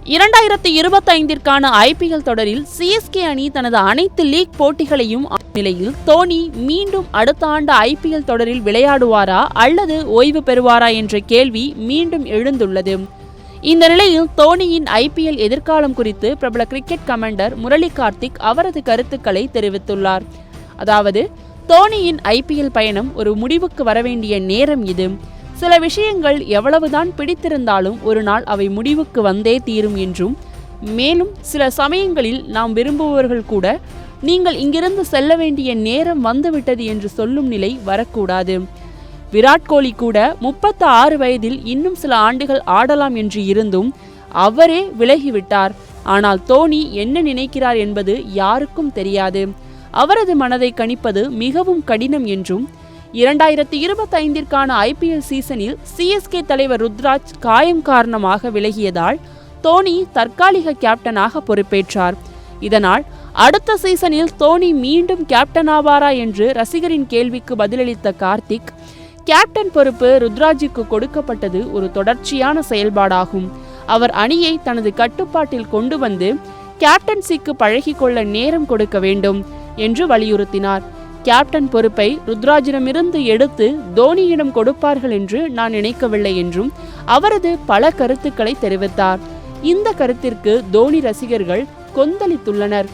2025ற்கான IPL தொடரில் CSK அணி தனது அனைத்து லீக் போட்டிகளையும் நிலையில் தோனி மீண்டும் அடுத்த ஆண்டு IPL தொடரில் விளையாடுவாரா அல்லது ஓய்வு பெறுவாரா என்ற கேள்வி மீண்டும் எழுந்துள்ளது. இந்த நிலையில் தோனியின் IPL எதிர்காலம் குறித்து பிரபல கிரிக்கெட் கமெண்டர் முரளி கார்த்திக் அவரது கருத்துக்களை தெரிவித்துள்ளார். அதாவது, தோனியின் IPL பயணம் ஒரு முடிவுக்கு வரவேண்டிய நேரம் இது. சில விஷயங்கள் எவ்வளவுதான் பிடித்திருந்தாலும் ஒரு நாள் அவை முடிவுக்கு வந்தே தீரும் என்றும், மேலும் சில சமயங்களில் நாம் விரும்புபவர்கள் கூட நீங்கள் இங்கிருந்து செல்ல வேண்டிய நேரம் வந்துவிட்டது என்று சொல்லும் நிலை வரக்கூடாது. விராட் கோலி கூட 36 வயதில் இன்னும் சில ஆண்டுகள் ஆடலாம் என்று இருந்தும் அவரே விலகிவிட்டார். ஆனால் தோனி என்ன நினைக்கிறார் என்பது யாருக்கும் தெரியாது. அவரது மனதை கணிப்பது மிகவும் கடினம் என்றும், 2025ற்கான IPL சீசனில் சிஎஸ்கே தலைவர் ருத்ராஜ் காயம் காரணமாக விலகியதால் தோனி தற்காலிக கேப்டனாக பொறுப்பேற்றார். இதனால் அடுத்த சீசனில் தோனி மீண்டும் கேப்டன் ஆவாரா என்று ரசிகரின் கேள்விக்கு பதிலளித்த கார்த்திக், கேப்டன் பொறுப்பு ருத்ராஜுக்கு கொடுக்கப்பட்டது ஒரு தொடர்ச்சியான செயல்பாடாகும். அவர் அணியை தனது கட்டுப்பாட்டில் கொண்டு வந்து கேப்டன்சிக்கு பழகிக்கொள்ள நேரம் கொடுக்க வேண்டும் என்று வலியுறுத்தினார். கேப்டன் பொறுப்பை ருத்ராஜிடமிருந்து எடுத்து தோனியிடம் கொடுப்பார்கள் என்று நான் நினைக்கவில்லை என்றும் அவரது பல கருத்துக்களை தெரிவித்தார். இந்த கருத்திற்கு தோனி ரசிகர்கள் கொந்தளித்துள்ளனர்.